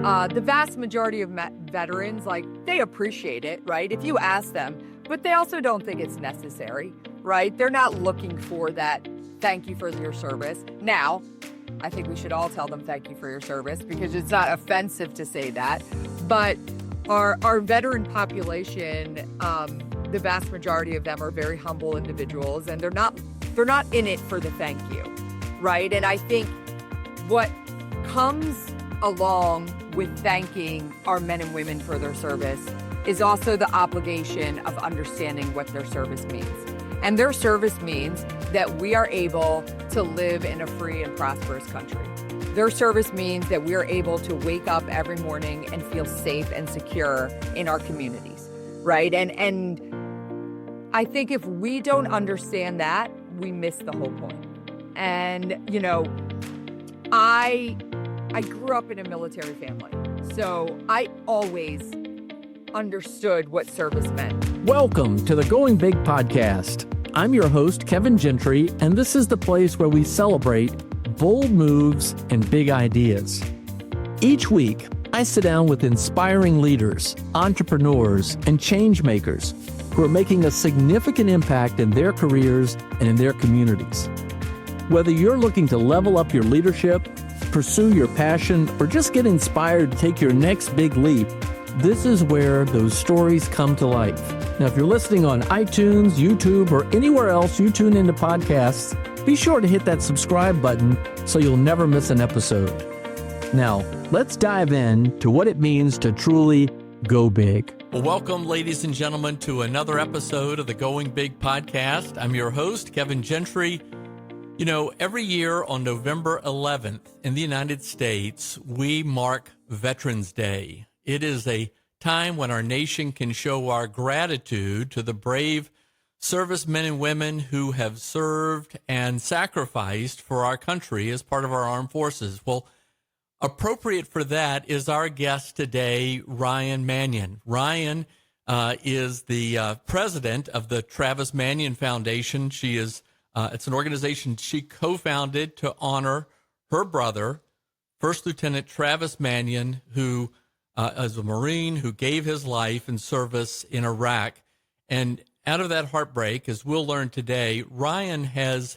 The vast majority of veterans, they appreciate it, right? If you ask them, but they also don't think it's necessary, right? They're not looking for that thank you for your service. Now, I think we should all tell them thank you for your service because it's not offensive to say that. But our veteran population, the vast majority of them are very humble individuals, and they're not in it for the thank you, right? And I think what comes along with thanking our men and women for their service is also the obligation of understanding what their service means. And their service means that we are able to live in a free and prosperous country. Their service means that we are able to wake up every morning and feel safe and secure in our communities, right? And I think if we don't understand that, we miss the whole point. And, I grew up in a military family, so I always understood what service meant. Welcome to the Going Big podcast. I'm your host, Kevin Gentry, and this is the place where we celebrate bold moves and big ideas. Each week, I sit down with inspiring leaders, entrepreneurs, and change makers who are making a significant impact in their careers and in their communities. Whether you're looking to level up your leadership, pursue your passion, or just get inspired to take your next big leap, this is where those stories come to life. Now, if you're listening on iTunes, YouTube, or anywhere else you tune into podcasts, be sure to hit that subscribe button so you'll never miss an episode. Now, let's dive in to what it means to truly go big. Well, welcome, ladies and gentlemen, to another episode of the Going Big podcast. I'm your host, Kevin Gentry. Every year on November 11th in the United States, we mark Veterans Day. It is a time when our nation can show our gratitude to the brave servicemen and women who have served and sacrificed for our country as part of our armed forces. Well, appropriate for that is our guest today, Ryan Manion. Ryan is the president of the Travis Manion Foundation. It's an organization she co-founded to honor her brother, First Lieutenant Travis Manion, who is a Marine who gave his life in service in Iraq. And out of that heartbreak, as we'll learn today, Ryan has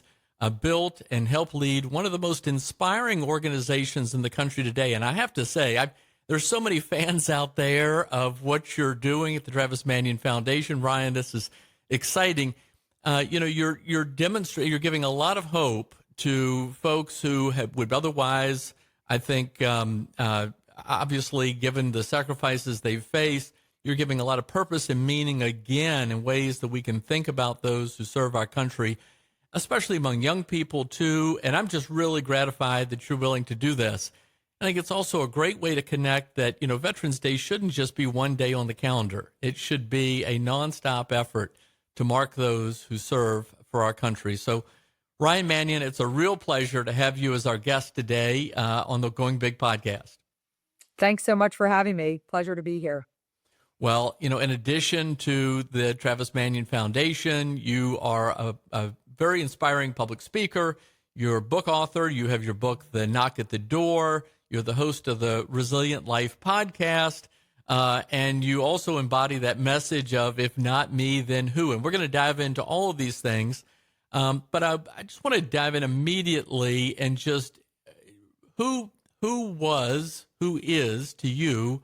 built and helped lead one of the most inspiring organizations in the country today. And I have to say, there's so many fans out there of what you're doing at the Travis Manion Foundation. Ryan, this is exciting. You're demonstrating, you're giving a lot of hope to folks who would otherwise, I think, obviously, given the sacrifices they've faced, you're giving a lot of purpose and meaning again in ways that we can think about those who serve our country, especially among young people too. And I'm just really gratified that you're willing to do this. I think it's also a great way to connect that, Veterans Day shouldn't just be one day on the calendar. It should be a nonstop effort to mark those who serve for our country. So, Ryan Manion, it's a real pleasure to have you as our guest today on the Going Big podcast. Thanks so much for having me. Pleasure to be here. Well, in addition to the Travis Manion Foundation, you are a very inspiring public speaker. You're a book author. You have your book, The Knock at the Door. You're the host of the Resilient Life podcast. And you also embody that message of, if not me, then who? And we're going to dive into all of these things. But I just want to dive in immediately and just who is to you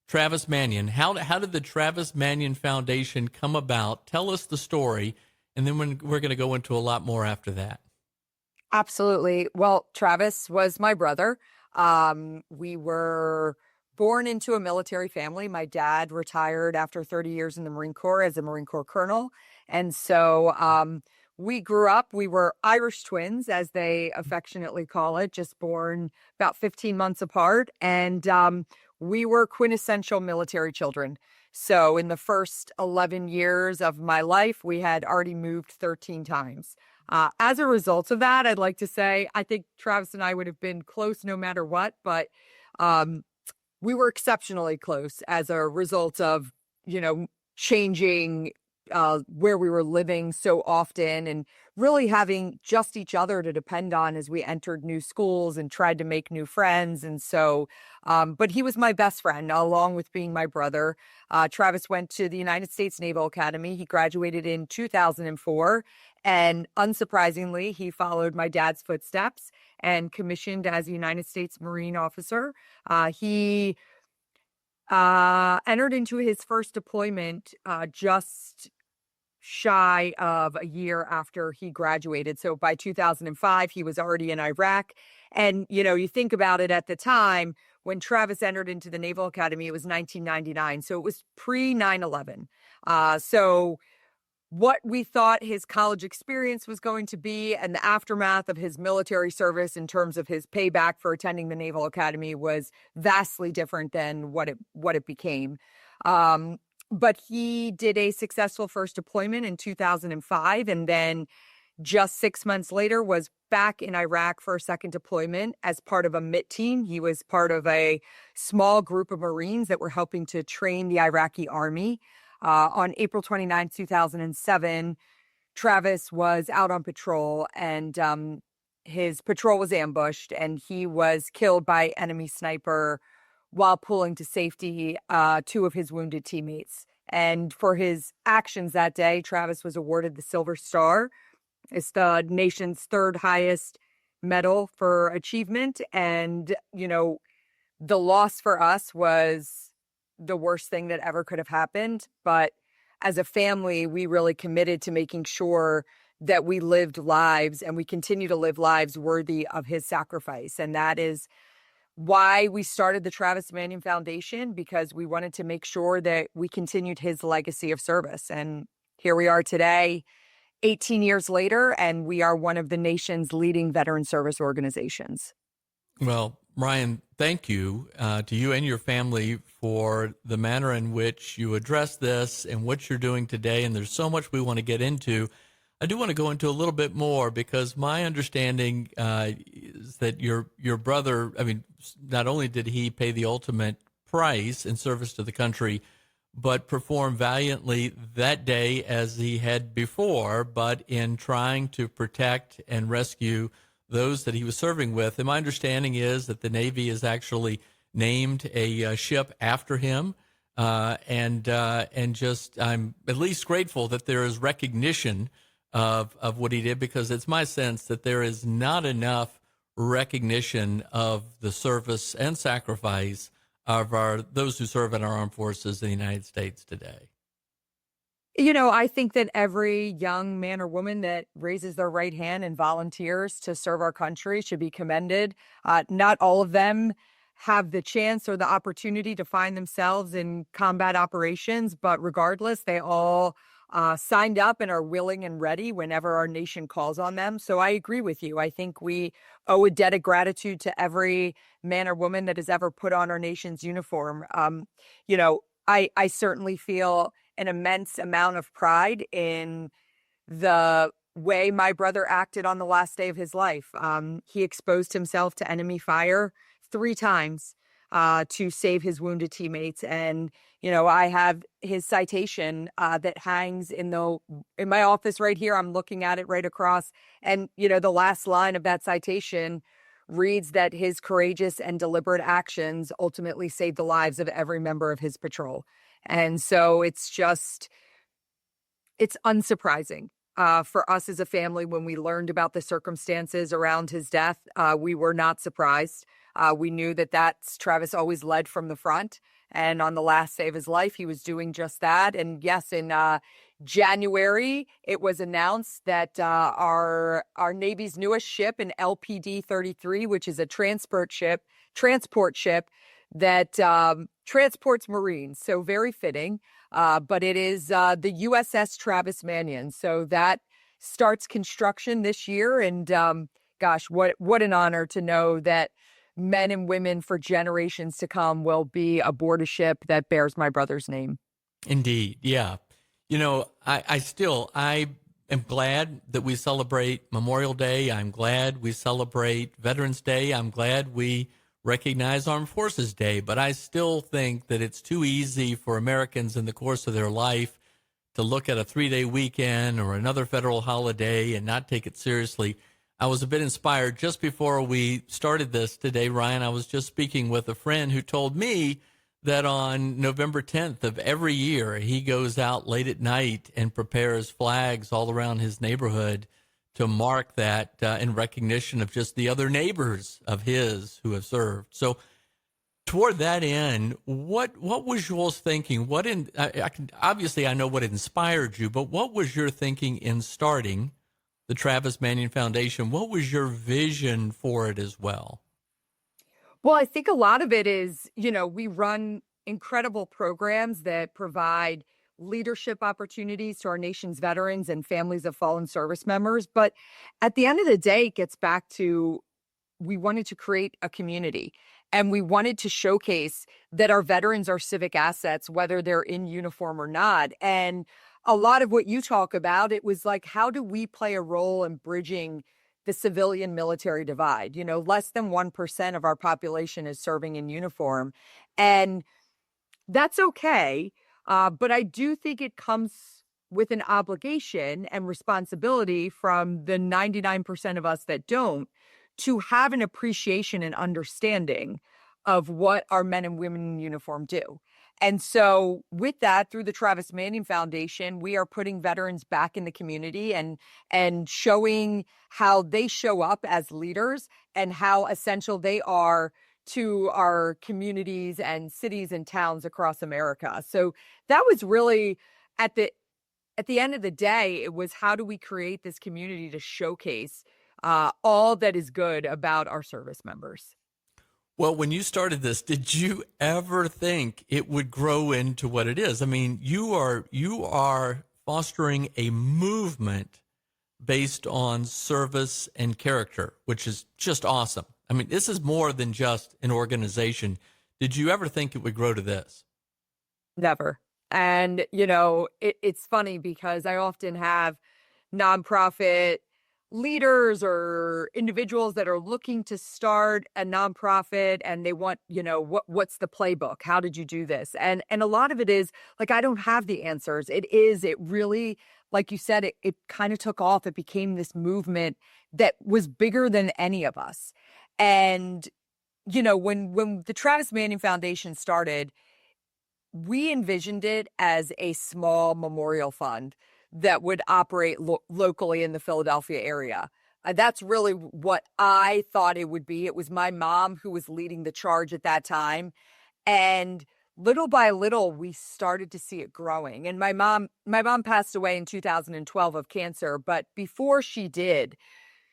Travis Manion? How did the Travis Manion Foundation come about? Tell us the story, and then we're going to go into a lot more after that. Absolutely. Well, Travis was my brother. We were born into a military family. My dad retired after 30 years in the Marine Corps as a Marine Corps colonel. And so we grew up, we were Irish twins, as they affectionately call it, just born about 15 months apart. And we were quintessential military children. So in the first 11 years of my life, we had already moved 13 times. As a result of that, I'd like to say, I think Travis and I would have been close no matter what, but we were exceptionally close as a result of, changing where we were living so often, and really having just each other to depend on as we entered new schools and tried to make new friends. And so, but he was my best friend, along with being my brother. Travis went to the United States Naval Academy. He graduated in 2004. And unsurprisingly, he followed my dad's footsteps and commissioned as a United States Marine officer. He entered into his first deployment just shy of a year after he graduated. So by 2005, he was already in Iraq. And, you think about it, at the time when Travis entered into the Naval Academy, it was 1999. So it was pre 9/11. So what we thought his college experience was going to be and the aftermath of his military service in terms of his payback for attending the Naval Academy was vastly different than what it became. But he did a successful first deployment in 2005, and then just 6 months later was back in Iraq for a second deployment as part of a MIT team. He was part of a small group of Marines that were helping to train the Iraqi army. On April 29, 2007, Travis was out on patrol, and his patrol was ambushed, and he was killed by enemy sniper while pulling to safety two of his wounded teammates. And for his actions that day, Travis was awarded the Silver Star. It's the nation's third highest medal for achievement. And, the loss for us was the worst thing that ever could have happened. But as a family, we really committed to making sure that we lived lives, and we continue to live lives worthy of his sacrifice. And that is why we started the Travis Manion Foundation, because we wanted to make sure that we continued his legacy of service. And here we are today, 18 years later, and we are one of the nation's leading veteran service organizations. Well, Ryan, thank you to you and your family for the manner in which you address this and what you're doing today. And there's so much we want to get into. I do want to go into a little bit more, because my understanding is that your brother, not only did he pay the ultimate price in service to the country, but performed valiantly that day as he had before, but in trying to protect and rescue those that he was serving with. And my understanding is that the Navy has actually named a ship after him. And just, I'm at least grateful that there is recognition of what he did, because it's my sense that there is not enough recognition of the service and sacrifice of those who serve in our armed forces in the United States today. I think that every young man or woman that raises their right hand and volunteers to serve our country should be commended. Not all of them have the chance or the opportunity to find themselves in combat operations, but regardless, they all signed up and are willing and ready whenever our nation calls on them. So I agree with you. I think we owe a debt of gratitude to every man or woman that has ever put on our nation's uniform. I certainly feel an immense amount of pride in the way my brother acted on the last day of his life. He exposed himself to enemy fire 3 times to save his wounded teammates. And, I have his citation that hangs in my office right here. I'm looking at it right across. And, the last line of that citation reads that his courageous and deliberate actions ultimately saved the lives of every member of his patrol. And so it's unsurprising for us as a family. When we learned about the circumstances around his death, we were not surprised. We knew that Travis always led from the front. And on the last day of his life, he was doing just that. And yes, in January, it was announced that our Navy's newest ship, an LPD-33, which is a transport ship that transports Marines. So very fitting. But it is the USS Travis Manion. So that starts construction this year. And gosh, what an honor to know that men and women for generations to come will be aboard a ship that bears my brother's name. Indeed. Yeah. I am glad that we celebrate Memorial Day. I'm glad we celebrate Veterans Day. I'm glad we recognize Armed Forces Day. But I still think that it's too easy for Americans in the course of their life to look at a 3-day weekend or another federal holiday and not take it seriously. I was a bit inspired just before we started this today, Ryan. I was just speaking with a friend who told me that on November 10th of every year, he goes out late at night and prepares flags all around his neighborhood to mark that in recognition of just the other neighbors of his who have served. So toward that end, what was yours thinking? Obviously I know what inspired you, but what was your thinking in starting the Travis Manion Foundation? What was your vision for it as well? Well, I think a lot of it is, we run incredible programs that provide leadership opportunities to our nation's veterans and families of fallen service members. But at the end of the day, it gets back to we wanted to create a community and we wanted to showcase that our veterans are civic assets, whether they're in uniform or not. And a lot of what you talk about, it was like, how do we play a role in bridging the civilian military divide? Less than 1% of our population is serving in uniform. And that's okay. But I do think it comes with an obligation and responsibility from the 99% of us that don't, to have an appreciation and understanding of what our men and women in uniform do. And so with that, through the Travis Manion Foundation, we are putting veterans back in the community and showing how they show up as leaders and how essential they are to our communities and cities and towns across America. So that was really at the end of the day, it was how do we create this community to showcase all that is good about our service members. Well, when you started this, did you ever think it would grow into what it is? I mean, you are fostering a movement based on service and character, which is just awesome. I mean, this is more than just an organization. Did you ever think it would grow to this? Never. And, it's funny because I often have nonprofit leaders or individuals that are looking to start a nonprofit and they want, what's the playbook? How did you do this? And a lot of it is like, I don't have the answers. It really, like you said, it kind of took off. It became this movement that was bigger than any of us. And, when the Travis Manion Foundation started, we envisioned it as a small memorial fund that would operate locally in the Philadelphia area. That's really what I thought it would be. It was my mom who was leading the charge at that time. And little by little, we started to see it growing. And my mom passed away in 2012 of cancer. But before she did,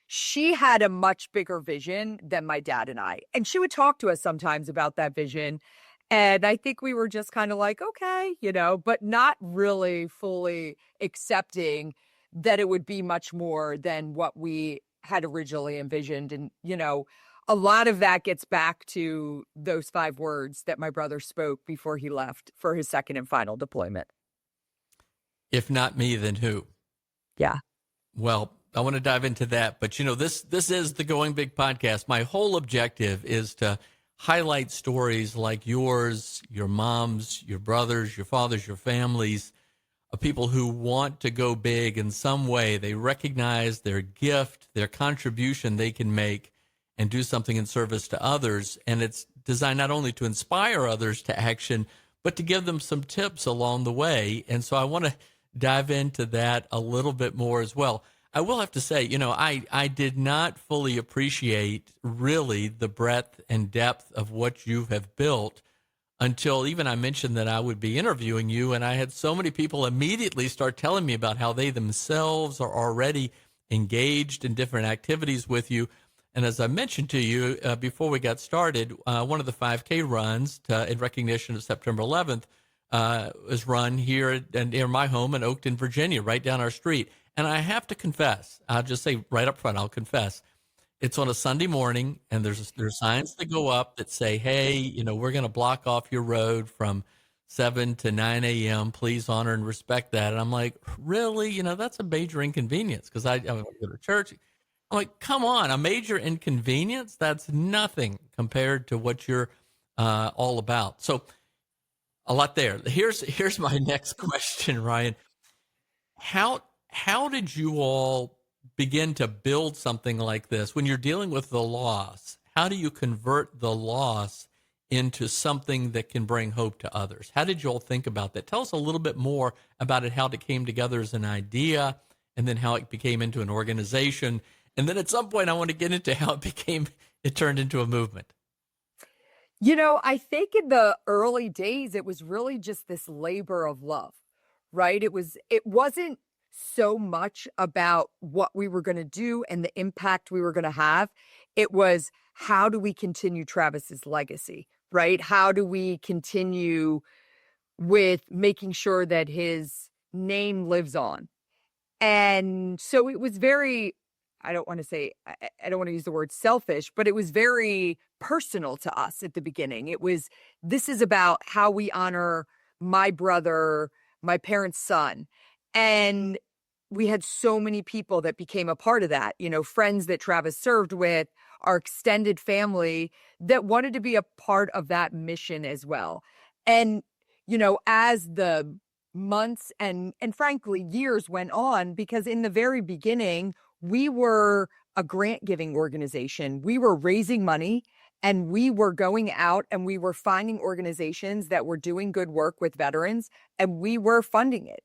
she had a much bigger vision than my dad and I. And she would talk to us sometimes about that vision. And I think we were just kind of like, okay, but not really fully accepting that it would be much more than what we had originally envisioned. And, a lot of that gets back to those 5 words that my brother spoke before he left for his second and final deployment. If not me, then who? Yeah. Well, I want to dive into that. But, this is the Going Big podcast. My whole objective is to highlight stories like yours, your mom's, your brothers, your fathers, your families, of people who want to go big in some way. They recognize their gift, their contribution they can make and do something in service to others. And it's designed not only to inspire others to action, but to give them some tips along the way. And so I want to dive into that a little bit more as well. I will have to say, I did not fully appreciate really the breadth and depth of what you have built until even I mentioned that I would be interviewing you. And I had so many people immediately start telling me about how they themselves are already engaged in different activities with you. And as I mentioned to you before we got started, one of the 5K runs in recognition of September 11th is run here near my home in Oakton, Virginia, right down our street. And I have to confess, I'll just say right up front, I'll confess, it's on a Sunday morning, and there's signs that go up that say, hey, we're going to block off your road from 7 to 9 a.m. Please honor and respect that. And I'm like, really? That's a major inconvenience because I go to church. I'm like, come on, a major inconvenience? That's nothing compared to what you're all about. So a lot there. Here's my next question, Ryan. How did you all begin to build something like this when you're dealing with the loss? How do you convert the loss into something that can bring hope to others? How did you all think about that? Tell us a little bit more about it, how it came together as an idea, and then how it became into an organization. And then at some point, I want to get into how it turned into a movement. I think in the early days, it was really just this labor of love, right? It wasn't so much about what we were going to do and the impact we were going to have. It was, how do we continue Travis's legacy, right? How do we continue with making sure that his name lives on? And so it was very, I don't want to say, I don't want to use the word selfish, but it was very personal to us at the beginning. This is about how we honor my brother, my parents' son. And we had so many people that became a part of that, friends that Travis served with, our extended family that wanted to be a part of that mission as well. And, as the months and frankly years went on, because in the very beginning, we were a grant giving organization. We were raising money and we were going out and we were finding organizations that were doing good work with veterans and we were funding it.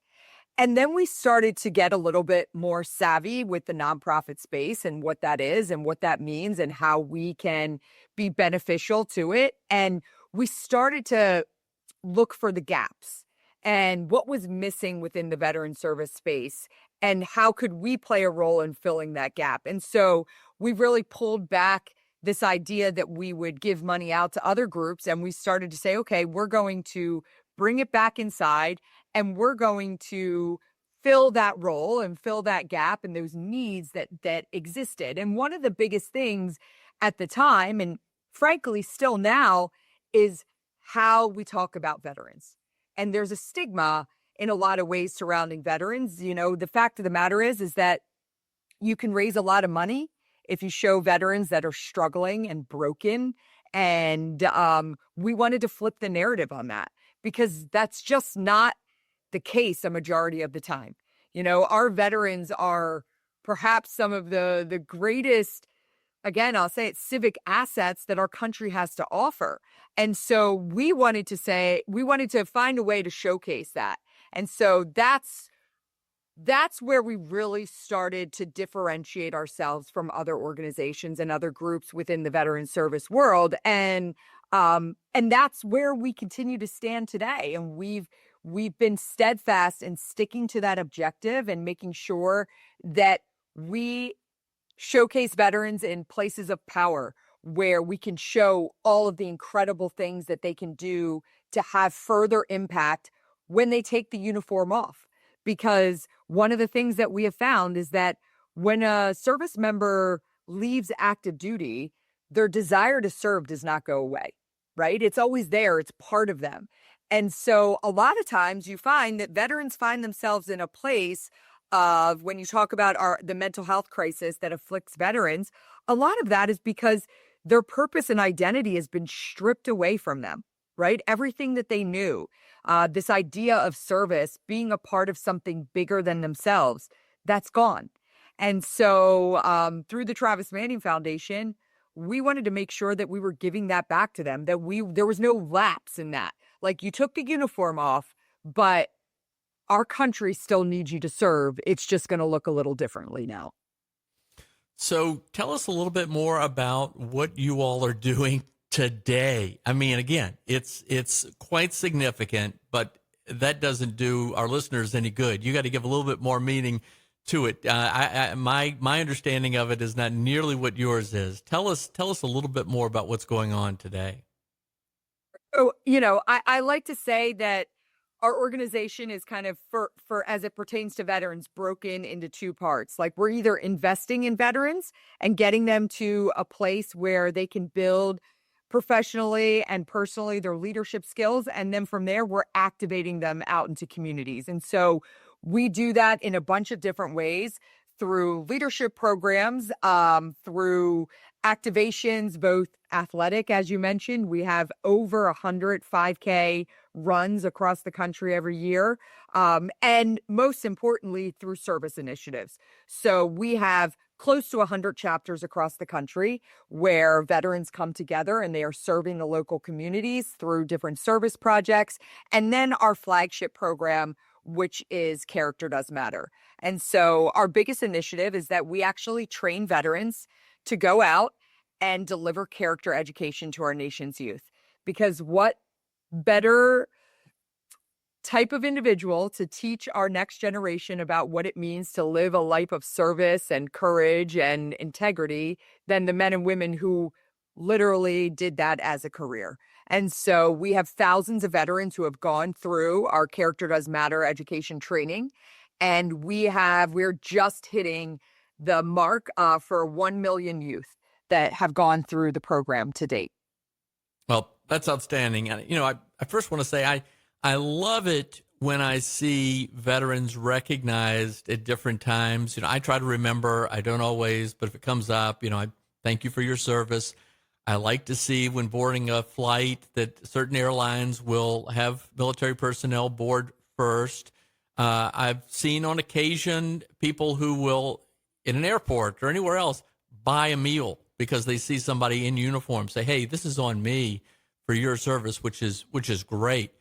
And then we started to get a little bit more savvy with the nonprofit space and what that is and what that means and how we can be beneficial to it. And we started to look for the gaps and what was missing within the veteran service space and how could we play a role in filling that gap. And so we really pulled back this idea that we would give money out to other groups. And we started to say, okay, we're going to bring it back inside and we're going to fill that role and fill that gap and those needs that existed. And one of the biggest things at the time, and frankly still now, is how we talk about veterans. And there's a stigma in a lot of ways surrounding veterans. The fact of the matter is that you can raise a lot of money if you show veterans that are struggling and broken. And we wanted to flip the narrative on that because that's just not the case a majority of the time. Our veterans are perhaps some of the greatest, again, I'll say it, civic assets that our country has to offer. And so we wanted to find a way to showcase that. And so that's where we really started to differentiate ourselves from other organizations and other groups within the veteran service world. And that's where we continue to stand today. And we've been steadfast in sticking to that objective and making sure that we showcase veterans in places of power where we can show all of the incredible things that they can do to have further impact when they take the uniform off. Because one of the things that we have found is that when a service member leaves active duty, their desire to serve does not go away, right? It's always there. It's part of them. And so a lot of times you find that veterans find themselves in a place of, when you talk about the mental health crisis that afflicts veterans, a lot of that is because their purpose and identity has been stripped away from them, right? Everything that they knew, this idea of service, being a part of something bigger than themselves, that's gone. And so through the Travis Manion Foundation, we wanted to make sure that we were giving that back to them, that there was no lapse in that. Like, you took the uniform off, but our country still needs you to serve. It's just going to look a little differently now. So tell us a little bit more about what you all are doing today. I mean, again, it's quite significant, but that doesn't do our listeners any good. You got to give a little bit more meaning to it. My understanding of it is not nearly what yours is. Tell us a little bit more about what's going on today. Oh, I like to say that our organization is kind of, for as it pertains to veterans, broken into two parts. Like, we're either investing in veterans and getting them to a place where they can build professionally and personally their leadership skills. And then from there, we're activating them out into communities. And so we do that in a bunch of different ways, through leadership programs, through activations, both athletic, as you mentioned. We have over 100 5K runs across the country every year. And most importantly, through service initiatives. So we have close to 100 chapters across the country where veterans come together and they are serving the local communities through different service projects. And then our flagship program, which is Character Does Matter. And so our biggest initiative is that we actually train veterans to go out and deliver character education to our nation's youth. Because what better type of individual to teach our next generation about what it means to live a life of service and courage and integrity than the men and women who literally did that as a career. And so we have thousands of veterans who have gone through our Character Does Matter education training. And we're just hitting the mark for 1 million youth that have gone through the program to date. Well, that's outstanding. And, I first want to say I love it when I see veterans recognized at different times. I try to remember, I don't always, but if it comes up, I thank you for your service. I like to see when boarding a flight that certain airlines will have military personnel board first. I've seen on occasion people who will, in an airport or anywhere else, buy a meal because they see somebody in uniform say, hey, this is on me for your service, which is great.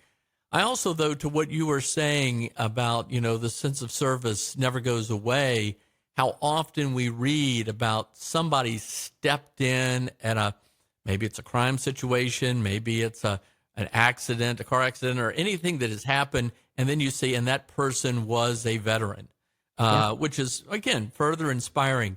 I also, though, to what you were saying about, the sense of service never goes away, how often we read about somebody stepped in at maybe it's a crime situation, maybe it's an accident, a car accident, or anything that has happened, and then you see, and that person was a veteran, which is, again, further inspiring.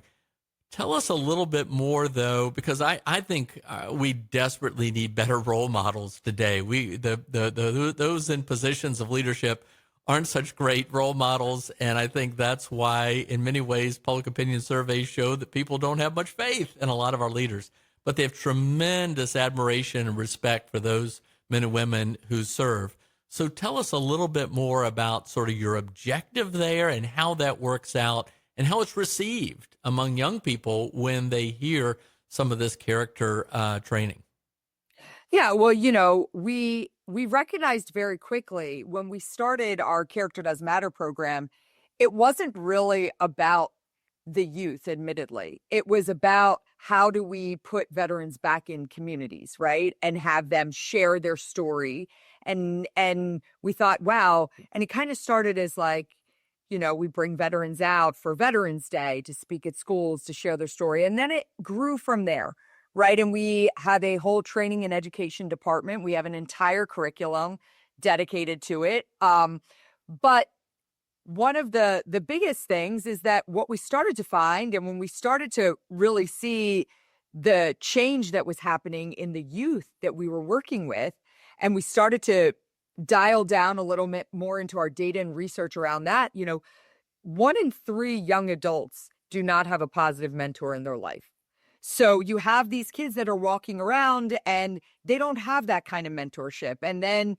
Tell us a little bit more, though, because I think we desperately need better role models today. Those in positions of leadership aren't such great role models, and I think that's why, in many ways, public opinion surveys show that people don't have much faith in a lot of our leaders, but they have tremendous admiration and respect for those men and women who serve. So tell us a little bit more about sort of your objective there and how that works out and how it's received among young people when they hear some of this character training. Yeah, well, we recognized very quickly when we started our Character Does Matter program, it wasn't really about the youth, admittedly. It was about how do we put veterans back in communities, right? And have them share their story. And we thought, wow. And it kind of started as like, we bring veterans out for Veterans Day to speak at schools, to share their story. And then it grew from there, right? And we have a whole training and education department. We have an entire curriculum dedicated to it. But one of the biggest things is that what we started to find, and when we started to really see the change that was happening in the youth that we were working with, and we started to dial down a little bit more into our data and research around that, 1 in 3 young adults do not have a positive mentor in their life. So you have these kids that are walking around and they don't have that kind of mentorship. And then,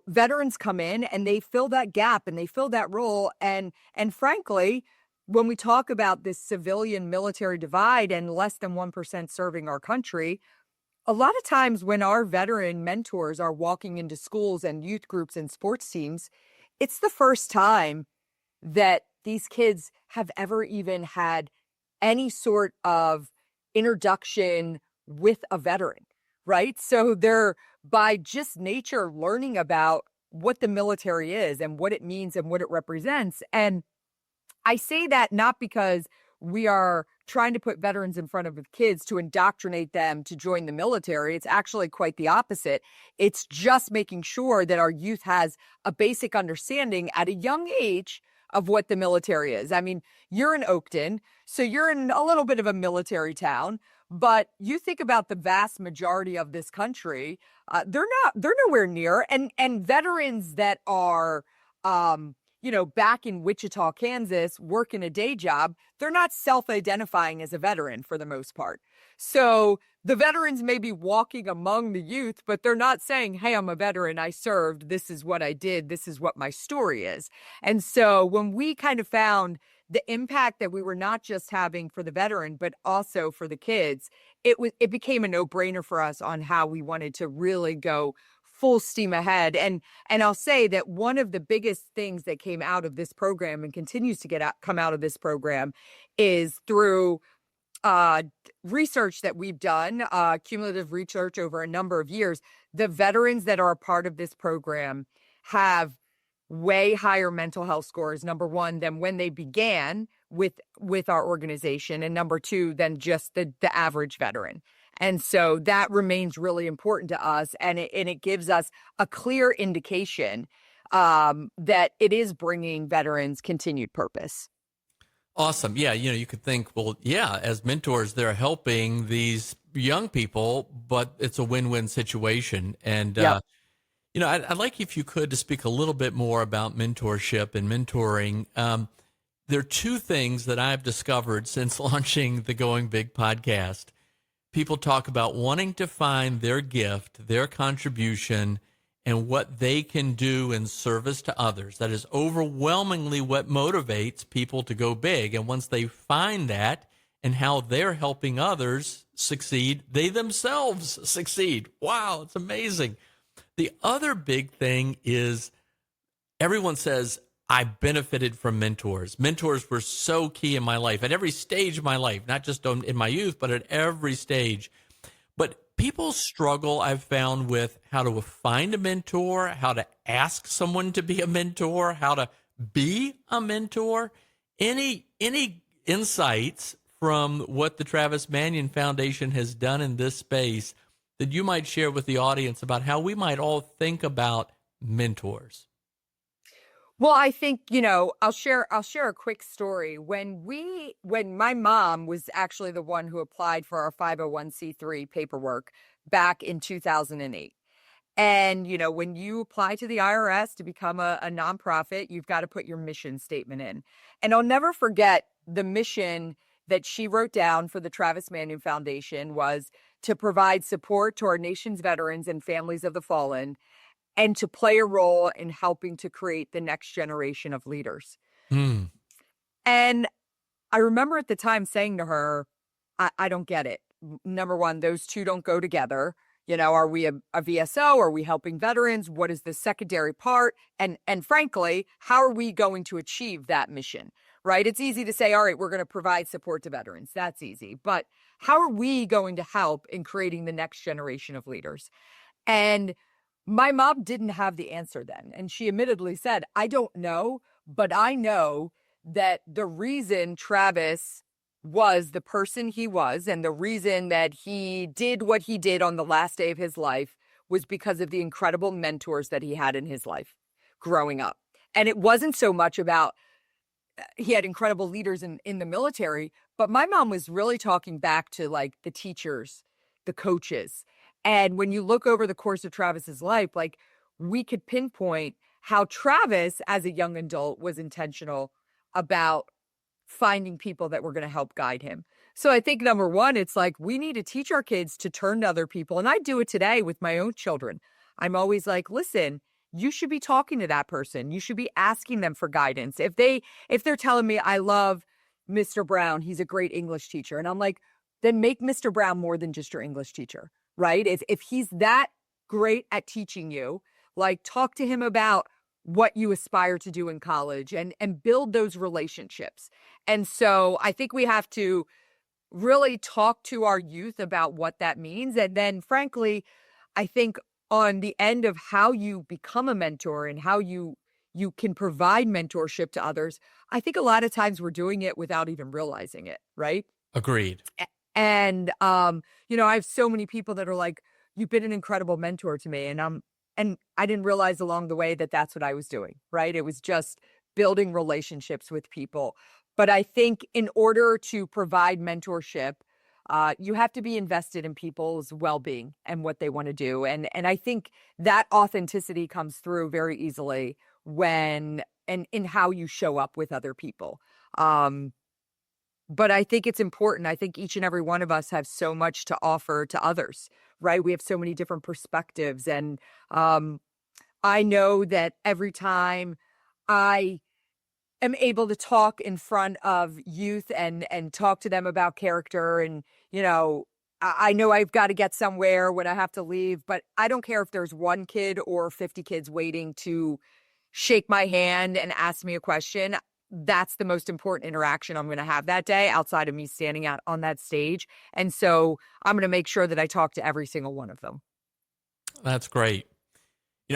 veterans come in and they fill that gap and they fill that role. And frankly, when we talk about this civilian military divide and less than 1% serving our country, a lot of times when our veteran mentors are walking into schools and youth groups and sports teams, it's the first time that these kids have ever even had any sort of introduction with a veteran, right? So they're, by just nature, learning about what the military is and what it means and what it represents. And I say that not because we are trying to put veterans in front of kids to indoctrinate them to join the military. It's actually quite the opposite. It's just making sure that our youth has a basic understanding at a young age of what the military is. I mean, you're in Oakton, so you're in a little bit of a military town, but you think about the vast majority of this country, they're nowhere near. And veterans that are, back in Wichita, Kansas, working a day job, they're not self-identifying as a veteran for the most part. So the veterans may be walking among the youth, but they're not saying, hey, I'm a veteran, I served, this is what I did, this is what my story is. And so when we kind of found the impact that we were not just having for the veteran, but also for the kids, it became a no-brainer for us on how we wanted to really go full steam ahead. And I'll say that one of the biggest things that came out of this program and continues to come out of this program is through research that we've done, cumulative research over a number of years. The veterans that are a part of this program have way higher mental health scores, number one, than when they began with our organization, and number two, than just the average veteran. And so that remains really important to us, and it gives us a clear indication that it is bringing veterans continued purpose. Awesome. Yeah. You could think, well, yeah, as mentors, they're helping these young people, but it's a win-win situation. And, Yep. I'd like if you could to speak a little bit more about mentorship and mentoring. There are two things that I've discovered since launching the Going Big podcast. People talk about wanting to find their gift, their contribution, and what they can do in service to others. That is overwhelmingly what motivates people to go big. And once they find that and how they're helping others succeed, they themselves succeed. Wow, it's amazing. The other big thing is everyone says, I benefited from mentors. Mentors were so key in my life at every stage of my life, not just in my youth, but at every stage. But people struggle, I've found, with how to find a mentor, how to ask someone to be a mentor, how to be a mentor. Any insights from what the Travis Manion Foundation has done in this space that you might share with the audience about how we might all think about mentors? Well, I think, I'll share a quick story. When my mom was actually the one who applied for our 501c3 paperwork back in 2008. And, when you apply to the IRS to become a nonprofit, you've got to put your mission statement in. And I'll never forget the mission that she wrote down for the Travis Manion Foundation was to provide support to our nation's veterans and families of the fallen, and to play a role in helping to create the next generation of leaders. And I remember at the time saying to her, I don't get it. Number one, those two don't go together. Are we a VSO? Are we helping veterans? What is the secondary part? And frankly, how are we going to achieve that mission, right? It's easy to say, all right, we're going to provide support to veterans. That's easy. But how are we going to help in creating the next generation of leaders? And my mom didn't have the answer then. And she admittedly said, I don't know, but I know that the reason Travis was the person he was and the reason that he did what he did on the last day of his life was because of the incredible mentors that he had in his life growing up. And it wasn't so much about he had incredible leaders in the military, but my mom was really talking back to like the teachers, the coaches. And when you look over the course of Travis's life, like we could pinpoint how Travis as a young adult was intentional about finding people that were going to help guide him. So I think number one, it's like we need to teach our kids to turn to other people. And I do it today with my own children. I'm always like, listen, you should be talking to that person. You should be asking them for guidance. If they're telling me I love Mr. Brown, he's a great English teacher. And I'm like, then make Mr. Brown more than just your English teacher. Right? If he's that great at teaching you, like talk to him about what you aspire to do in college and build those relationships. And so I think we have to really talk to our youth about what that means. And then frankly, I think on the end of how you become a mentor and how you can provide mentorship to others, I think a lot of times we're doing it without even realizing it. Right? Agreed. And, I have so many people that are like, you've been an incredible mentor to me. And I didn't realize along the way that that's what I was doing, right? It was just building relationships with people. But I think in order to provide mentorship, you have to be invested in people's well-being and what they want to do. And I think that authenticity comes through very easily in how you show up with other people. But I think it's important. I think each and every one of us have so much to offer to others, right? We have so many different perspectives. And I know that every time I am able to talk in front of youth and talk to them about character. And, I know I've got to get somewhere when I have to leave, but I don't care if there's one kid or 50 kids waiting to shake my hand and ask me a question. That's the most important interaction I'm going to have that day outside of me standing out on that stage. And so I'm going to make sure that I talk to every single one of them. That's great.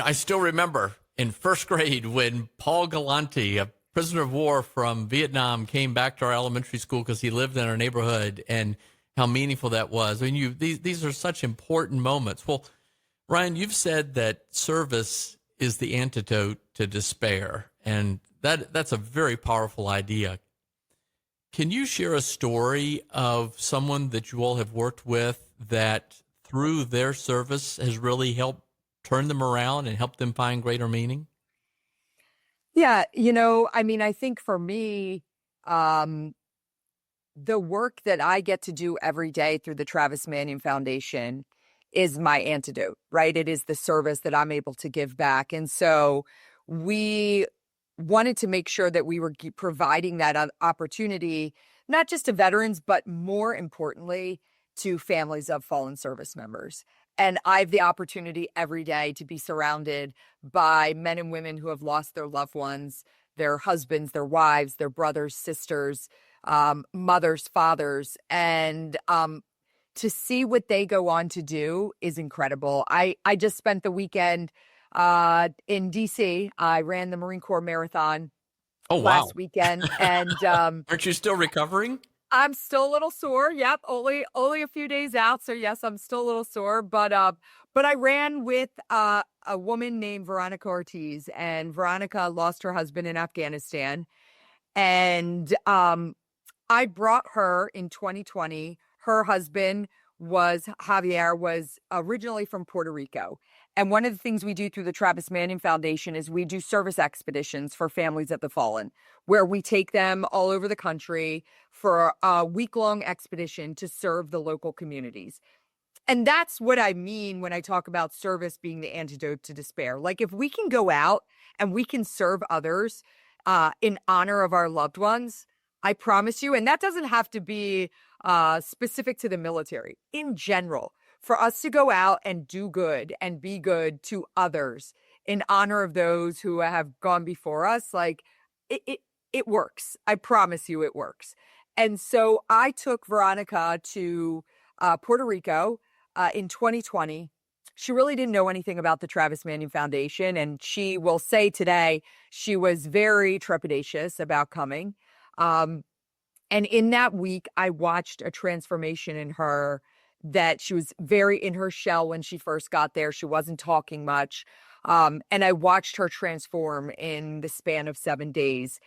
I still remember in first grade when Paul Galante, a prisoner of war from Vietnam, came back to our elementary school because he lived in our neighborhood, and how meaningful that was. I mean, these are such important moments. Well, Ryan, you've said that service is the antidote to despair, and that's a very powerful idea. Can you share a story of someone that you all have worked with that through their service has really helped turn them around and help them find greater meaning? Yeah, I think for me, the work that I get to do every day through the Travis Manion Foundation is my antidote, right? It is the service that I'm able to give back. And so we wanted to make sure that we were providing that opportunity, not just to veterans, but more importantly, to families of fallen service members. And I have the opportunity every day to be surrounded by men and women who have lost their loved ones, their husbands, their wives, their brothers, sisters, mothers, fathers, and to see what they go on to do is incredible. I just spent the weekend in DC. I ran the Marine Corps Marathon last weekend, and aren't you still recovering? I'm still a little sore. Yep, only a few days out, so yes, I'm still a little sore. But I ran with a woman named Veronica Ortiz, and Veronica lost her husband in Afghanistan, and I brought her in 2020. Her husband Javier was originally from Puerto Rico. And one of the things we do through the Travis Manion Foundation is we do service expeditions for families of the fallen, where we take them all over the country for a week-long expedition to serve the local communities. And that's what I mean when I talk about service being the antidote to despair. Like, if we can go out and we can serve others in honor of our loved ones, I promise you, and that doesn't have to be specific to the military. In general, for us to go out and do good and be good to others in honor of those who have gone before us, like it works. I promise you it works. And so I took Veronica to Puerto Rico in 2020. She really didn't know anything about the Travis Manion Foundation, and she will say today she was very trepidatious about coming. And in that week, I watched a transformation in her, that she was very in her shell when she first got there. She wasn't talking much. And I watched her transform in the span of 7 days.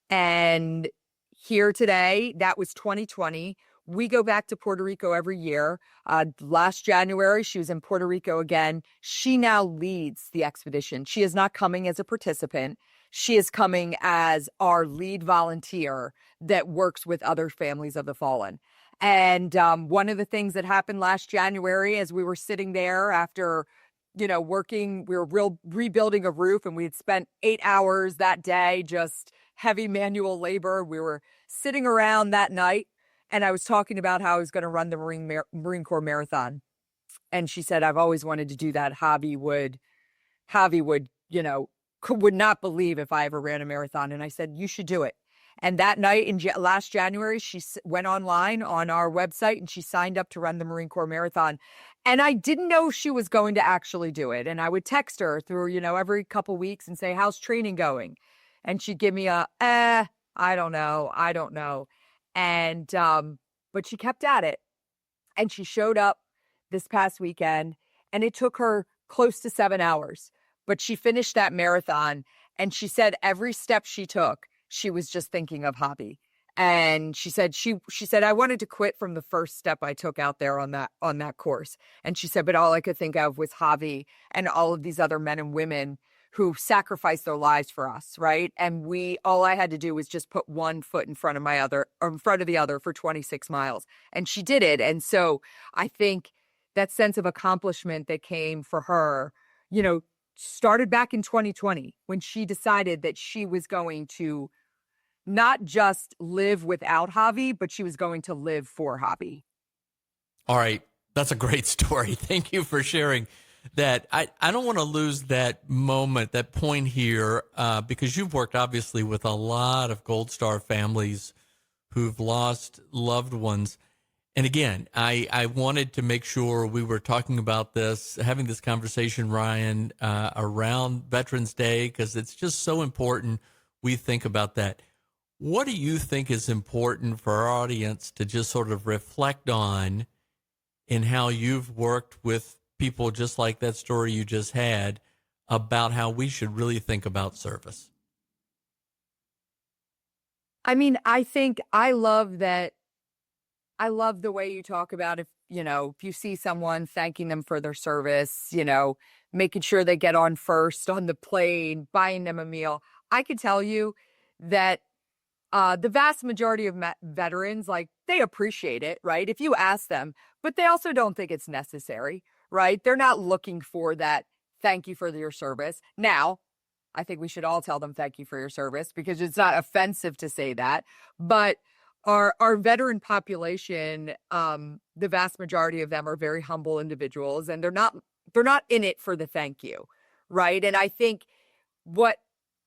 And here today, that was 2020. We go back to Puerto Rico every year. Last January, she was in Puerto Rico again. She now leads the expedition. She is not coming as a participant. She is coming as our lead volunteer that works with other families of the fallen. And one of the things that happened last January, as we were sitting there after, working, we were rebuilding a roof, and we had spent 8 hours that day, just heavy manual labor. We were sitting around that night, and I was talking about how I was going to run the Marine Corps Marathon. And she said, I've always wanted to do that. Javi would, would not believe if I ever ran a marathon. And I said, you should do it. And that night in last January, she went online on our website and she signed up to run the Marine Corps Marathon. And I didn't know she was going to actually do it. And I would text her through, every couple weeks and say, how's training going? And she'd give me I don't know. And, but she kept at it, and she showed up this past weekend, and it took her close to 7 hours, but she finished that marathon. And she said every step she took, she was just thinking of Javi. And she said, I wanted to quit from the first step I took out there on that course. And she said, but all I could think of was Javi and all of these other men and women who sacrificed their lives for us, right? And all I had to do was just put one foot in front of the other for 26 miles. And she did it. And so I think that sense of accomplishment that came for her, started back in 2020 when she decided that she was going to not just live without Javi, but she was going to live for Javi. All right. That's a great story. Thank you for sharing that. I don't want to lose that moment, that point here, because you've worked obviously with a lot of Gold Star families who've lost loved ones. And again, I wanted to make sure we were talking about this, having this conversation, Ryan, around Veterans Day, because it's just so important we think about that. What do you think is important for our audience to just sort of reflect on in how you've worked with people just like that story you just had about how we should really think about service? I mean, I think I love that. I love the way you talk about if you see someone, thanking them for their service, making sure they get on first on the plane, buying them a meal. I could tell you that the vast majority of veterans, like, they appreciate it, right? If you ask them, but they also don't think it's necessary, right? They're not looking for that thank you for your service. Now, I think we should all tell them thank you for your service because it's not offensive to say that. But our veteran population, the vast majority of them are very humble individuals, and they're not in it for the thank you, right? And I think what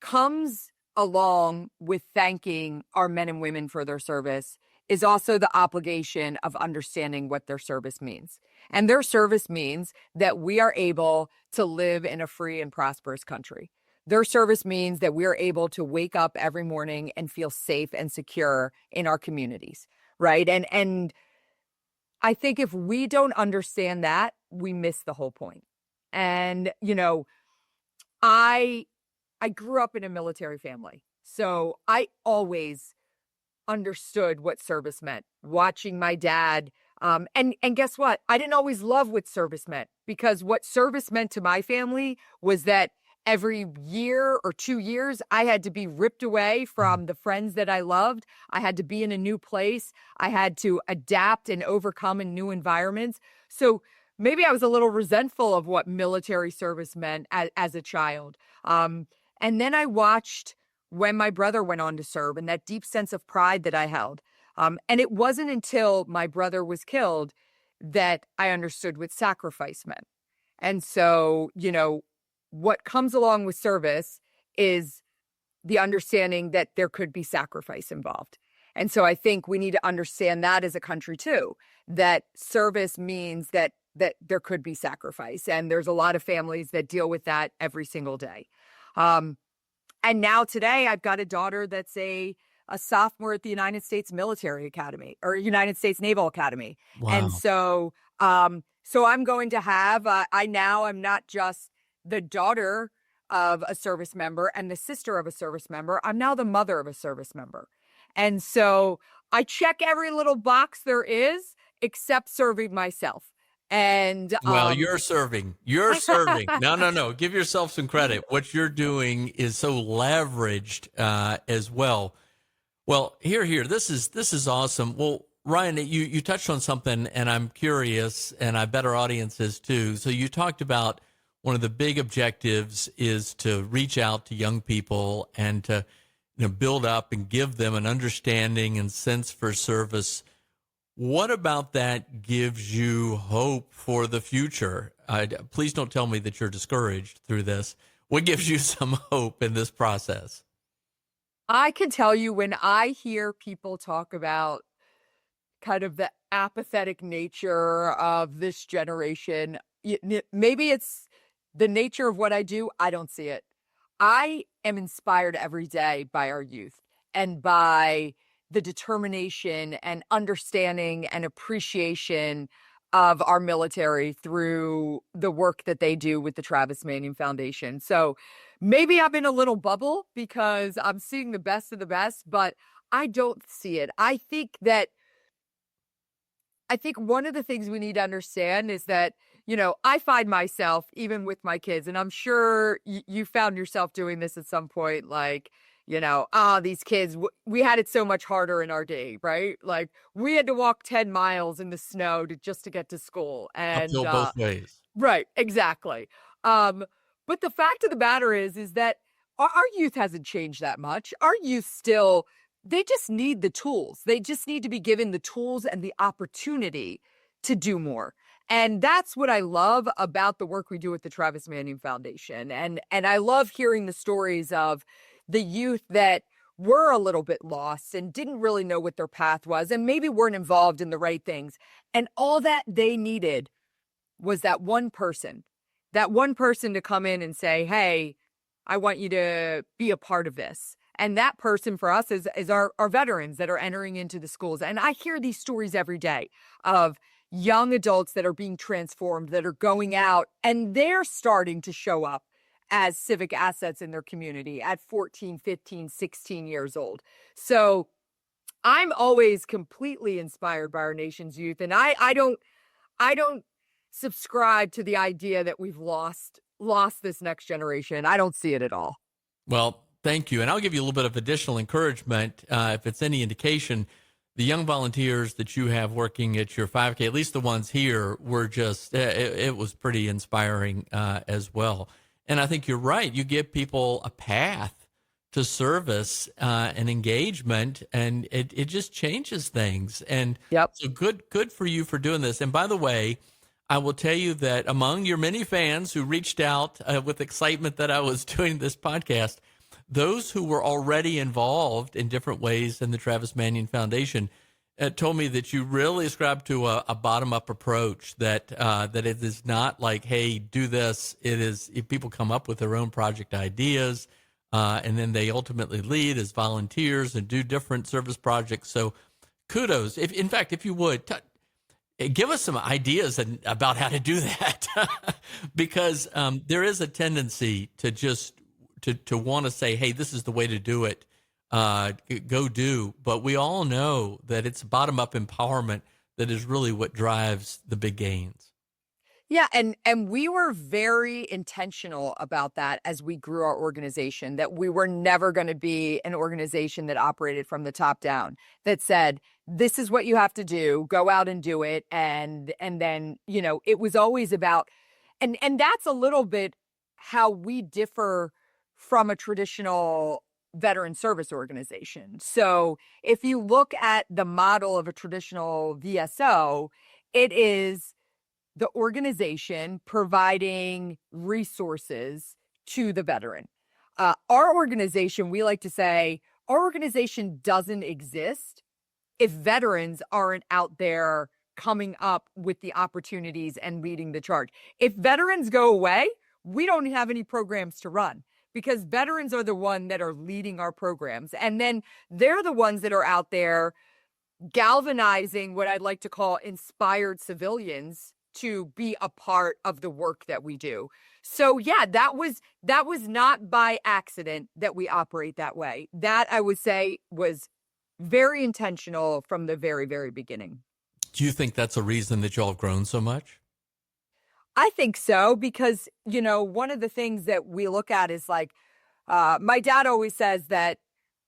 comes along with thanking our men and women for their service is also the obligation of understanding what their service means. And their service means that we are able to live in a free and prosperous country. Their service means that we are able to wake up every morning and feel safe and secure in our communities, right? And I think if we don't understand that, we miss the whole point. And, I grew up in a military family, so I always understood what service meant, watching my dad. And guess what? I didn't always love what service meant, because what service meant to my family was that every year or 2 years, I had to be ripped away from the friends that I loved. I had to be in a new place. I had to adapt and overcome in new environments. So maybe I was a little resentful of what military service meant as a child. And then I watched when my brother went on to serve, and that deep sense of pride that I held. And it wasn't until my brother was killed that I understood what sacrifice meant. And so, what comes along with service is the understanding that there could be sacrifice involved. And so I think we need to understand that as a country too, that service means that there could be sacrifice. And there's a lot of families that deal with that every single day. And now today I've got a daughter that's a sophomore at the United States Military Academy, or United States Naval Academy. Wow. And so I'm going to have, I'm not just the daughter of a service member and the sister of a service member. I'm now the mother of a service member. And so I check every little box there is except serving myself. And well, you're serving. No. Give yourself some credit. What you're doing is so leveraged as well. Well, here. This is awesome. Well, Ryan, you touched on something, and I'm curious, and I bet our audience is too. So you talked about one of the big objectives is to reach out to young people and to build up and give them an understanding and sense for service. What about that gives you hope for the future? Please don't tell me that you're discouraged through this. What gives you some hope in this process? I can tell you, when I hear people talk about kind of the apathetic nature of this generation, maybe it's the nature of what I do. I don't see it. I am inspired every day by our youth and by the determination and understanding and appreciation of our military through the work that they do with the Travis Manion Foundation. So maybe I'm in a little bubble because I'm seeing the best of the best, but I don't see it. I think one of the things we need to understand is that, I find myself, even with my kids, and I'm sure you found yourself doing this at some point, like, these kids, we had it so much harder in our day, right? Like, we had to walk 10 miles in the snow just to get to school. And Uphill both ways. Right, exactly. But the fact of the matter is that our youth hasn't changed that much. Our youth still they just need the tools. They just need to be given the tools and the opportunity to do more. And that's what I love about the work we do with the Travis Manion Foundation. And I love hearing the stories of the youth that were a little bit lost and didn't really know what their path was and maybe weren't involved in the right things. And all that they needed was that one person to come in and say, hey, I want you to be a part of this. And that person for us is our veterans that are entering into the schools. And I hear these stories every day of young adults that are being transformed, that are going out, and they're starting to show up as civic assets in their community at 14, 15, 16 years old. So I'm always completely inspired by our nation's youth. And I don't subscribe to the idea that we've lost this next generation. I don't see it at all. Well, thank you. And I'll give you a little bit of additional encouragement. If it's any indication, the young volunteers that you have working at your 5K, at least the ones here, were just, it was pretty inspiring as well. And I think you're right. You give people a path to service and engagement, and it just changes things. And so good for you for doing this. And by the way, I will tell you that among your many fans who reached out with excitement that I was doing this podcast, those who were already involved in different ways in the Travis Manion Foundation told me that you really ascribe to a bottom-up approach, that it is not like, hey, do this. It is, if people come up with their own project ideas, and then they ultimately lead as volunteers and do different service projects. So kudos. In fact, if you would, give us some ideas about how to do that, because there is a tendency to just to want to say, hey, this is the way to do it, go do. But we all know that it's bottom-up empowerment that is really what drives the big gains. Yeah, and we were very intentional about that as we grew our organization, that we were never going to be an organization that operated from the top down, that said, this is what you have to do, go out and do it. And then, it was always about, and that's a little bit how we differ from a traditional veteran service organization. So if you look at the model of a traditional VSO, it is the organization providing resources to the veteran. Our organization, we like to say, our organization doesn't exist if veterans aren't out there coming up with the opportunities and leading the charge. If veterans go away, we don't have any programs to run, because veterans are the one that are leading our programs. And then they're the ones that are out there galvanizing what I'd like to call inspired civilians to be a part of the work that we do. So yeah, that was not by accident that we operate that way. That, I would say, was very intentional from the very, very beginning. Do you think that's a reason that y'all have grown so much? I think so, because, one of the things that we look at is like, my dad always says that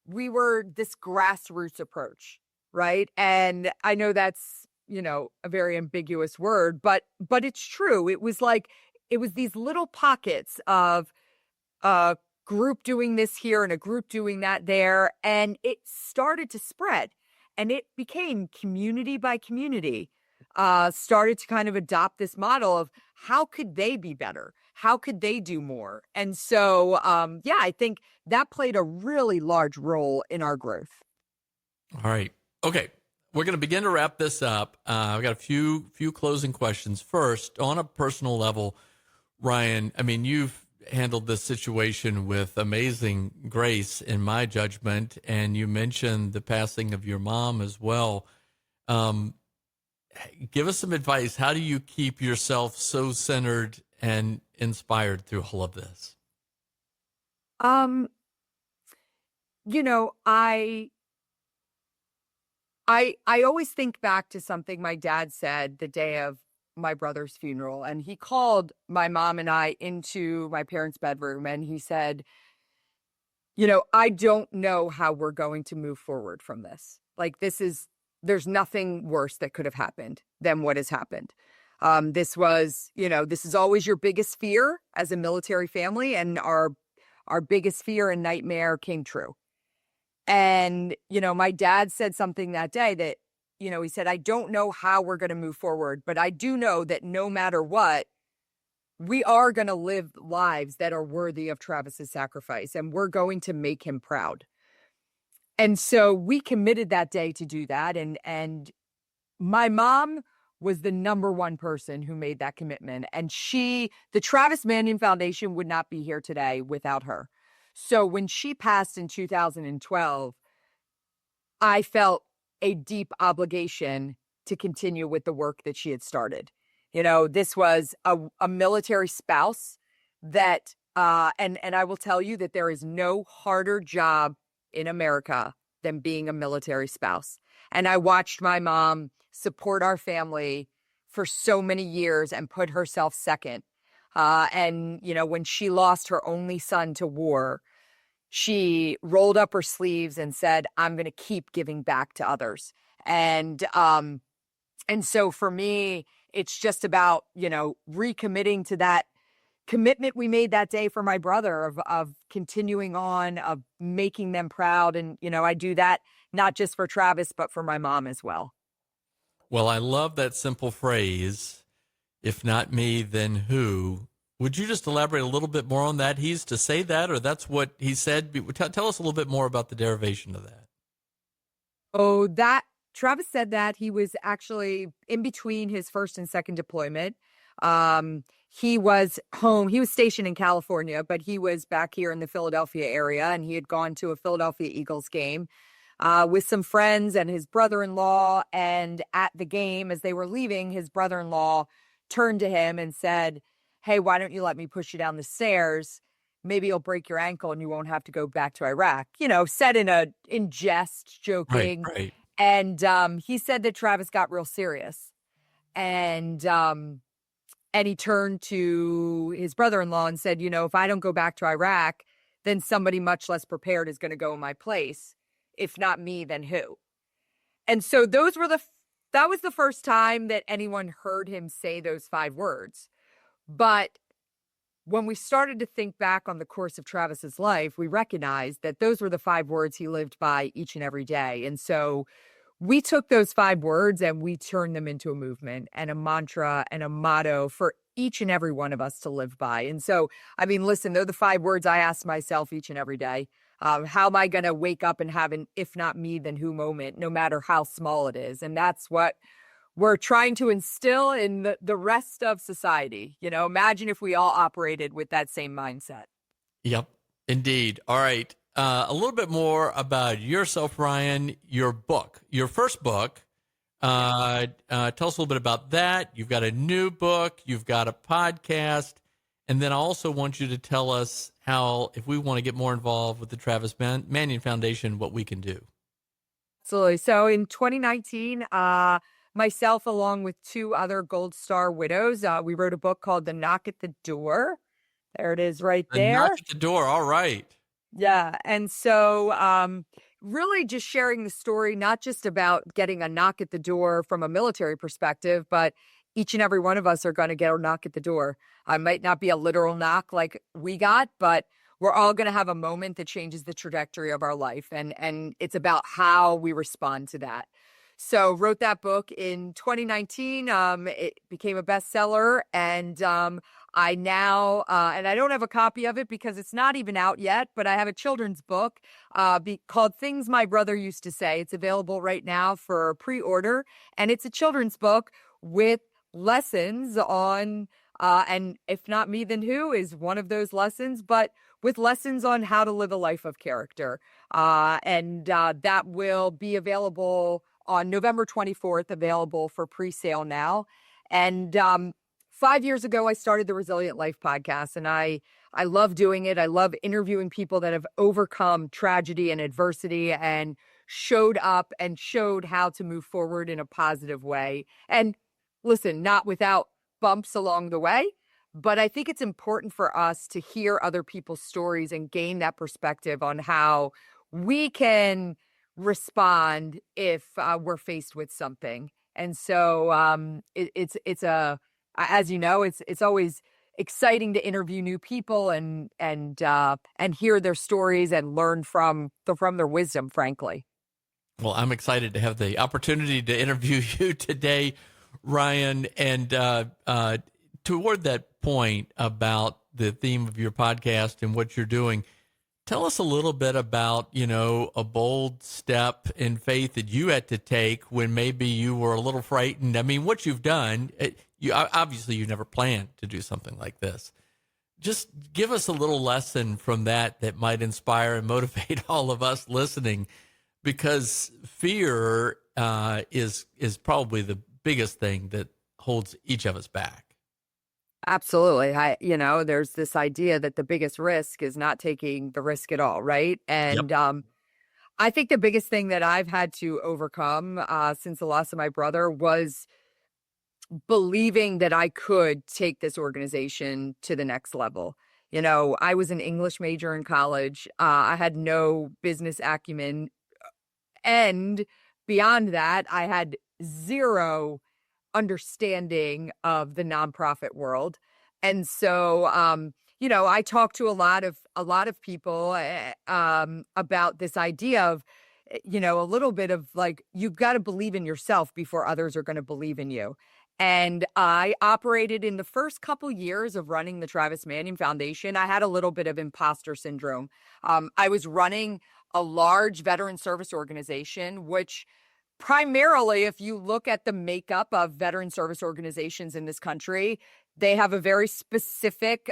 we were this grassroots approach, right? And I know that's, a very ambiguous word, but it's true. It was these little pockets of a group doing this here and a group doing that there. And it started to spread, and it became community by community, started to kind of adopt this model of how could they be better? How could they do more? And so, I think that played a really large role in our growth. All right. Okay. We're going to begin to wrap this up. I've got a few closing questions. First, on a personal level, Ryan, I mean, you've handled this situation with amazing grace, in my judgment, and you mentioned the passing of your mom as well. Give us some advice. How do you keep yourself so centered and inspired through all of this? I always think back to something my dad said the day of my brother's funeral, and he called my mom and I into my parents' bedroom, and he said, I don't know how we're going to move forward from this. Like, there's nothing worse that could have happened than what has happened. This is always your biggest fear as a military family, and our biggest fear and nightmare came true. And, my dad said something that day that, he said, I don't know how we're going to move forward, but I do know that no matter what, we are going to live lives that are worthy of Travis's sacrifice, and we're going to make him proud. And so we committed that day to do that. And my mom was the number one person who made that commitment. And the Travis Manion Foundation would not be here today without her. So when she passed in 2012, I felt a deep obligation to continue with the work that she had started. This was a military spouse that, and I will tell you that there is no harder job in America than being a military spouse. And I watched my mom support our family for so many years and put herself second. And when she lost her only son to war, she rolled up her sleeves and said, I'm going to keep giving back to others. And so for me, it's just about, recommitting to that commitment we made that day for my brother of continuing on, of making them proud. And, I do that not just for Travis, but for my mom as well. Well, I love that simple phrase, if not me, then who? Would you just elaborate a little bit more on that? He's to say that, or that's what he said? Tell us a little bit more about the derivation of that. Oh, Travis said that he was actually in between his first and second deployment. He was home. He was stationed in California, but he was back here in the Philadelphia area, and he had gone to a Philadelphia Eagles game with some friends and his brother-in-law. And at the game, as they were leaving, his brother-in-law turned to him and said, hey, why don't you let me push you down the stairs? Maybe you'll break your ankle and you won't have to go back to Iraq. Said in jest, joking. Right. And he said that Travis got real serious. And he turned to his brother-in-law and said, if I don't go back to Iraq, then somebody much less prepared is going to go in my place. If not me, then who? And so that was the first time that anyone heard him say those 5 words. But when we started to think back on the course of Travis's life, we recognized that those were the 5 words he lived by each and every day. And so we took those 5 words and we turned them into a movement and a mantra and a motto for each and every one of us to live by. And so, listen, they're the 5 words I ask myself each and every day. How am I going to wake up and have an if not me, then who moment, no matter how small it is? And that's what we're trying to instill in the rest of society. Imagine if we all operated with that same mindset. Yep, indeed. All right. A little bit more about yourself, Ryan, your book, your first book. Tell us a little bit about that. You've got a new book, you've got a podcast, and then I also want you to tell us how, if we want to get more involved with the Travis Manion Foundation, what we can do. Absolutely. So in 2019, myself, along with 2 other Gold Star widows, we wrote a book called The Knock at the Door. There it is right there. The Knock at the Door. All right. Yeah. And so really just sharing the story, not just about getting a knock at the door from a military perspective, but each and every one of us are going to get a knock at the door. I might not be a literal knock like we got, but we're all going to have a moment that changes the trajectory of our life. And it's about how we respond to that. So wrote that book in 2019. It became a bestseller, and I now, and I don't have a copy of it because it's not even out yet, but I have a children's book called Things My Brother Used to Say. It's available right now for pre-order, and it's a children's book with lessons on, and if not me, then who is one of those lessons, but with lessons on how to live a life of character. And that will be available on November 24th, available for pre-sale now. And 5 years ago, I started the Resilient Life podcast, and I love doing it. I love interviewing people that have overcome tragedy and adversity and showed up and showed how to move forward in a positive way. And listen, not without bumps along the way, but I think it's important for us to hear other people's stories and gain that perspective on how we can respond if we're faced with something. And so it's as you know, it's always exciting to interview new people and hear their stories and learn from their wisdom, frankly. Well, I'm excited to have the opportunity to interview you today, Ryan. And toward that point about the theme of your podcast and what you're doing, tell us a little bit about, a bold step in faith that you had to take when maybe you were a little frightened. I mean, what you've done, obviously you never planned to do something like this. Just give us a little lesson from that might inspire and motivate all of us listening, because fear is probably the biggest thing that holds each of us back. Absolutely. There's this idea that the biggest risk is not taking the risk at all, right? And Yep. I think the biggest thing that I've had to overcome since the loss of my brother was believing that I could take this organization to the next level. I was an English major in college. I had no business acumen. And beyond that, I had zero understanding of the nonprofit world. And so, I talked to a lot of people about this idea of, a little bit of like, you've got to believe in yourself before others are going to believe in you. And I operated in the first couple years of running the Travis Manion Foundation. I had a little bit of imposter syndrome. I was running a large veteran service organization, which primarily, if you look at the makeup of veteran service organizations in this country, they have a very specific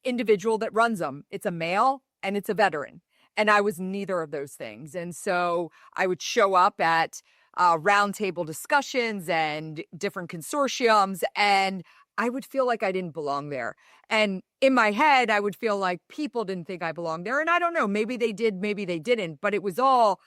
individual that runs them. It's a male and it's a veteran. And I was neither of those things. And so I would show up at roundtable discussions and different consortiums, and I would feel like I didn't belong there. And in my head, I would feel like people didn't think I belonged there. And I don't know, maybe they did, maybe they didn't, but it was all,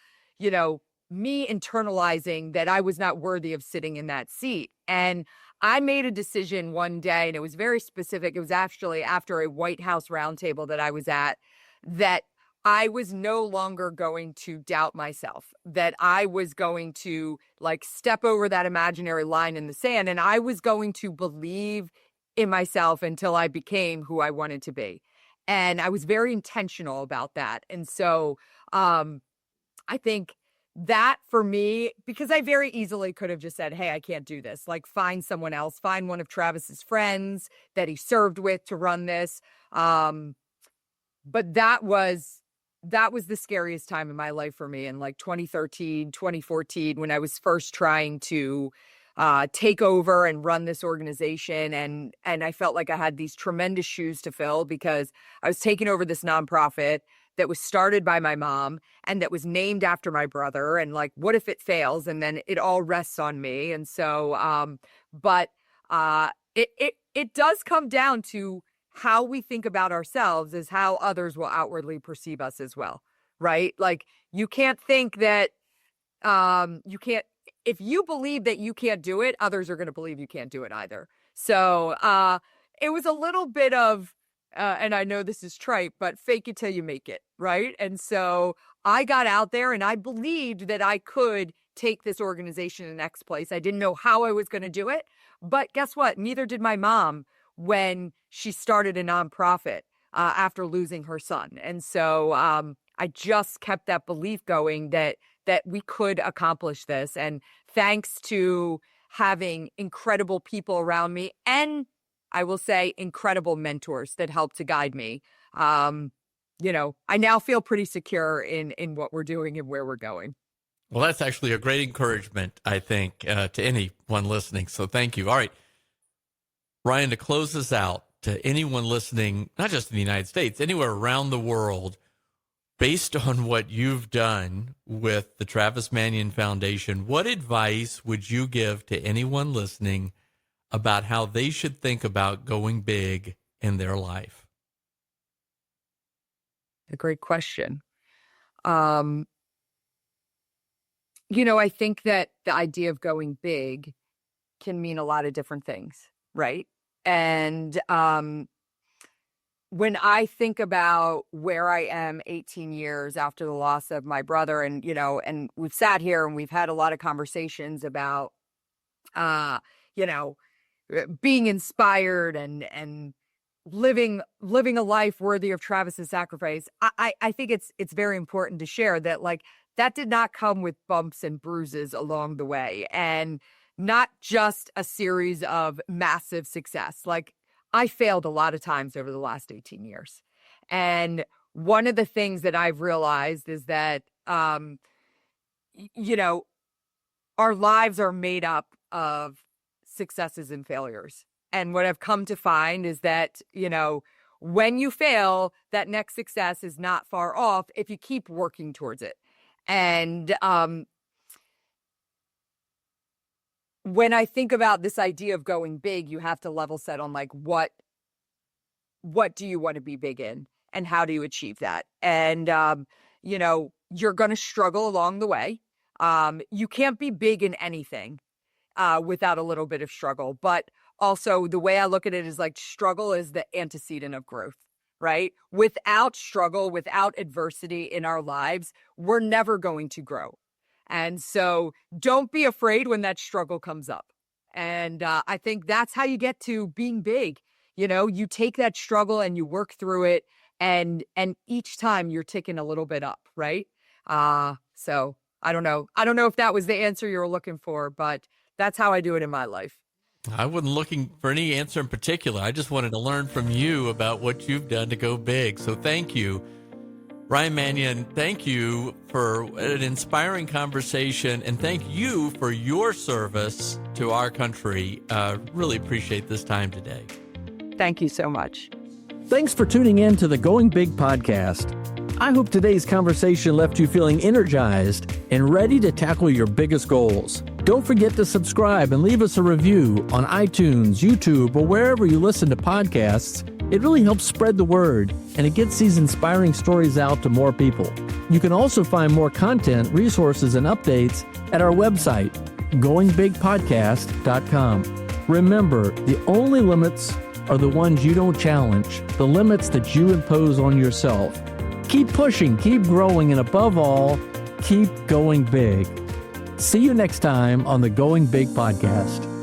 me internalizing that I was not worthy of sitting in that seat. And I made a decision one day, and it was very specific. It was actually after a White House roundtable that I was at, that I was no longer going to doubt myself, that I was going to step over that imaginary line in the sand, and I was going to believe in myself until I became who I wanted to be. And I was very intentional about that. And so I think that for me, because I very easily could have just said, hey, I can't do this. Find someone else, find one of Travis's friends that he served with to run this. But that was the scariest time in my life for me in 2013, 2014, when I was first trying to take over and run this organization. And I felt like I had these tremendous shoes to fill, because I was taking over this nonprofit that was started by my mom and that was named after my brother. And what if it fails? And then it all rests on me. And so, it does come down to how we think about ourselves is how others will outwardly perceive us as well, right? You can't think that you can't, if you believe that you can't do it, others are going to believe you can't do it either. So it was a little bit of, and I know this is trite, but fake it till you make it, right? And so I got out there and I believed that I could take this organization to the next place. I didn't know how I was going to do it, but guess what? Neither did my mom when she started a nonprofit after losing her son. And so I just kept that belief going that we could accomplish this. And thanks to having incredible people around me, and I will say incredible mentors that helped to guide me, I now feel pretty secure in what we're doing and where we're going. Well, that's actually a great encouragement, I think, to anyone listening. So thank you. All right, Ryan, to close this out, to anyone listening, not just in the United States, anywhere around the world, based on what you've done with the Travis Manion Foundation, what advice would you give to anyone listening about how they should think about going big in their life? A great question. I think that the idea of going big can mean a lot of different things, right? And when I think about where I am 18 years after the loss of my brother, and we've sat here and we've had a lot of conversations about, being inspired and living a life worthy of Travis's sacrifice, I think it's very important to share that, like, that did not come with bumps and bruises along the way, and not just a series of massive success. Like, I failed a lot of times over the last 18 years. And one of the things that I've realized is that, you know, our lives are made up of successes and failures. And what I've come to find is that, when you fail, that next success is not far off if you keep working towards it. And when I think about this idea of going big, you have to level set on, like, what do you want to be big in and how do you achieve that? And, you're going to struggle along the way. You can't be big in anything without a little bit of struggle. But also, the way I look at it is, like, struggle is the antecedent of growth, right? Without struggle, without adversity in our lives, we're never going to grow. And so don't be afraid when that struggle comes up. And I think that's how you get to being big. You take that struggle and you work through it. And each time you're ticking a little bit up, right? So I don't know. I don't know if that was the answer you were looking for, but that's how I do it in my life. I wasn't looking for any answer in particular. I just wanted to learn from you about what you've done to go big. So thank you. Ryan Manion, thank you for an inspiring conversation, and thank you for your service to our country. Really appreciate this time today. Thank you so much. Thanks for tuning in to the Going Big podcast. I hope today's conversation left you feeling energized and ready to tackle your biggest goals. Don't forget to subscribe and leave us a review on iTunes, YouTube, or wherever you listen to podcasts. It really helps spread the word, and it gets these inspiring stories out to more people. You can also find more content, resources, and updates at our website, goingbigpodcast.com. Remember, the only limits are the ones you don't challenge, the limits that you impose on yourself. Keep pushing, keep growing, and above all, keep going big. See you next time on the Going Big podcast.